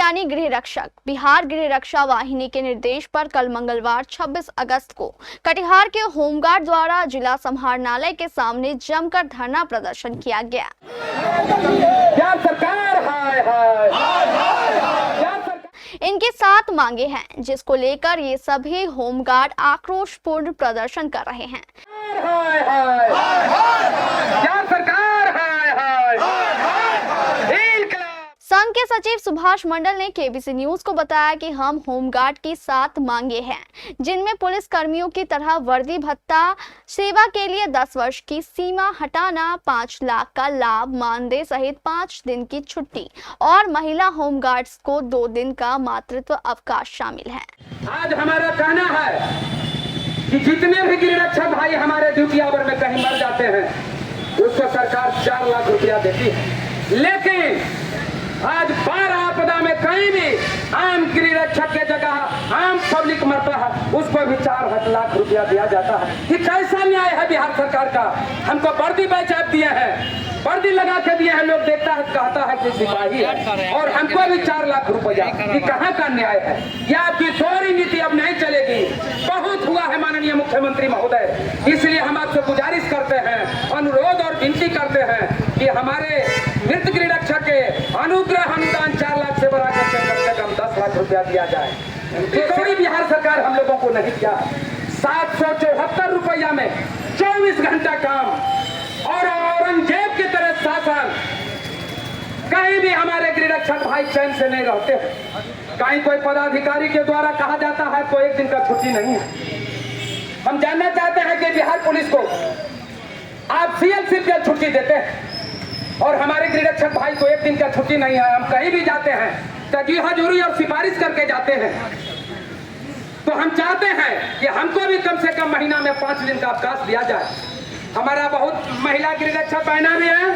यानी गृह रक्षक। बिहार गृह रक्षा वाहिनी के निर्देश पर कल मंगलवार 26 अगस्त को कटिहार के होमगार्ड द्वारा जिला समाहरणालय के सामने जमकर धरना प्रदर्शन किया गया। इनकी 7 मांगे हैं, जिसको लेकर ये सभी होमगार्ड आक्रोशपूर्ण प्रदर्शन कर रहे हैं। संघ के सचिव सुभाष मंडल ने केबीसी न्यूज को बताया कि हम होमगार्ड की 7 मांगे हैं, जिनमें पुलिस कर्मियों की तरह वर्दी भत्ता, सेवा के लिए 10 वर्ष की सीमा हटाना, 5 लाख का लाभ, मानदेय सहित 5 दिन की छुट्टी और महिला होमगार्ड्स को 2 दिन का मातृत्व अवकाश शामिल है। आज हमारा कहना है कि जितने भी गृह रक्षक भाई हमारे ड्यूटी आवर में कहीं मर जाते हैं, उसको सरकार 4 लाख रुपया देती है, लेकिन आज 12 आपदा में कहीं भी आम गृह रक्षक के जगह आम पब्लिक मरता है, उसको भी 4 लाख रुपया दिया जाता है। ये कैसा न्याय है बिहार सरकार का? हमको वर्दी बैच दिए हैं, वर्दी लगा के दिए हैं, लोग देखता है कहता है कि सिपाही है, और हमको भी 4 लाख रुपया। ये कहाँ का न्याय है? यह आपकी दोहरी नीति अब नहीं चलेगी। बहुत हुआ है माननीय मुख्यमंत्री महोदय, इसलिए हम आपसे गुजारिश करते हैं, अनुरोध और विनती करते हैं कि हमारे मृत गृह रक्षक के अनुग्रह अनुदान 4 लाख से बढ़ाकर कम से कम 10 लाख रुपया दिया जाए। थोड़ी बिहार सरकार हम लोगों को नहीं किया। 774 रुपया में 24 घंटा काम और औरंगजेब की तरह शासन। कहीं भी हमारे गृह रक्षक भाई चैन से नहीं रहते हैं। कहीं कोई पदाधिकारी के द्वारा कहा जाता है तो 1 दिन का छुट्टी नहीं है। हम जानना चाहते हैं कि बिहार पुलिस को आप सीएलसी पे छुट्टी देते हैं और हमारे गृह रक्षक भाई को 1 दिन का छुट्टी नहीं है। हम कहीं भी जाते हैं तजी हजूरी और सिफारिश करके जाते हैं, तो हम चाहते हैं कि हमको भी कम से कम महीना में 5 दिन का अवकाश दिया जाए। हमारा बहुत महिला गृह रक्षक बहना भी है,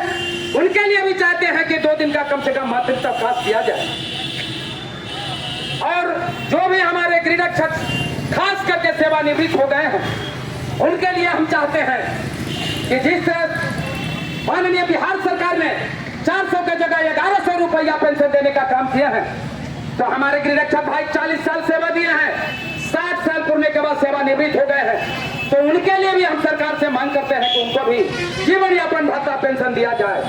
उनके लिए भी चाहते हैं कि 2 दिन का कम से कम मातृत्व अवकाश दिया जाए। और जो भी हमारे गृह रक्षक खास करके सेवानिवृत्त हो गए हैं, उनके लिए हम चाहते हैं कि जिस माननीय बिहार सरकार ने 400 के जगह 1100 रुपया पेंशन देने का काम किया है, तो हमारे गृह रक्षक भाई 40 साल सेवा दिए हैं, 60 साल पूर्णे के बाद सेवानिवृत्त हो गए हैं, तो उनके लिए भी हम सरकार से मांग करते हैं कि उनको भी जीवन यापन भत्ता पेंशन दिया जाए।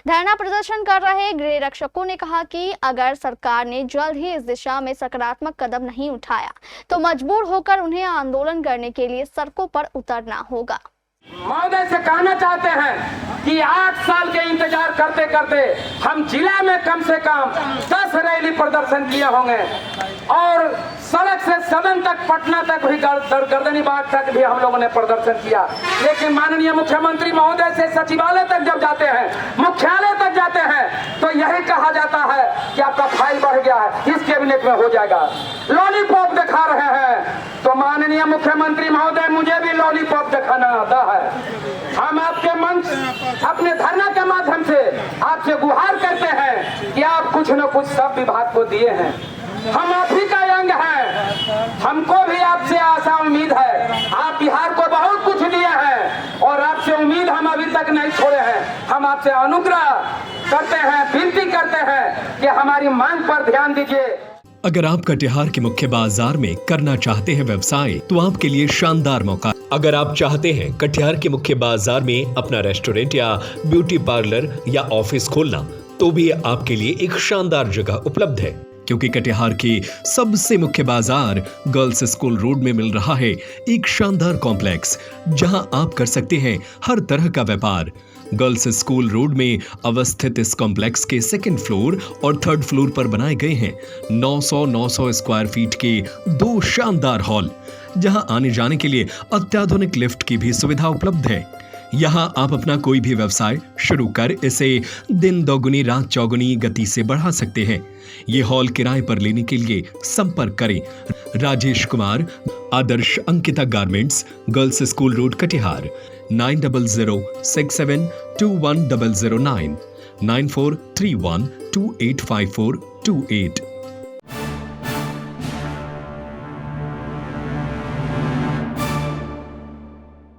धरना प्रदर्शन कर रहे गृह रक्षकों ने कहा कि अगर सरकार ने जल्द ही इस दिशा में सकारात्मक कदम नहीं उठाया तो मजबूर होकर उन्हें आंदोलन करने के लिए सड़कों पर उतरना होगा। महोदय से कहना चाहते हैं कि 8 साल के इंतजार करते करते हम जिला में कम से कम 10 रैली प्रदर्शन किए होंगे और सड़क से सदन तक, पटना तक भी, गर्दनीबाग तक भी हम लोगों ने प्रदर्शन किया। लेकिन माननीय मुख्यमंत्री महोदय से सचिवालय तक जब जाते हैं, मुख्यालय तक जाते हैं, तो यही कहा जाता है कि आपका फाइल बढ़ गया है, इस कैबिनेट में हो जाएगा। लॉलीपॉप दिखा रहे हैं, तो माननीय मुख्यमंत्री महोदय मुझे भी लॉलीपॉप दिखाना आता है। हम आपके मंच, अपने धरना के माध्यम से आपसे गुहार करते हैं कि आप कुछ न कुछ सब विभाग को दिए हैं। हम आप ही का अंग है, हमको भी आपसे आशा उम्मीद है। आप बिहार को बहुत कुछ दिए हैं और आपसे उम्मीद हम अभी तक नहीं छोड़े हैं। हम आपसे अनुग्रह करते हैं, विनती करते हैं कि हमारी मांग पर ध्यान दीजिए। अगर आप कटिहार के मुख्य बाजार में करना चाहते हैं व्यवसाय, तो आपके लिए शानदार मौका। अगर आप चाहते हैं कटिहार के मुख्य बाजार में अपना रेस्टोरेंट या ब्यूटी पार्लर या ऑफिस खोलना, तो भी आपके लिए एक शानदार जगह उपलब्ध है, क्योंकि कटिहार की सबसे मुख्य बाजार गर्ल्स स्कूल रोड में मिल रहा है एक शानदार कॉम्प्लेक्स, जहां आप कर सकते हैं हर तरह का व्यापार। गर्ल्स स्कूल रोड में अवस्थित इस कॉम्प्लेक्स के 2nd फ्लोर और 3rd फ्लोर पर बनाए गए हैं 900 स्क्वायर फीट के 2 शानदार हॉल, जहां आने जाने के लिए अत्याधुनिक लिफ्ट की भी सुविधा उपलब्ध है। यहां आप अपना कोई भी व्यवसाय शुरू कर इसे दिन दोगुनी रात चौगुनी गति से बढ़ा सकते हैं। ये हॉल किराए पर लेने के लिए संपर्क करें Rajesh Kumar, Adarsh Ankita garments, girls school road Katihar, 9006721009, 9431285428।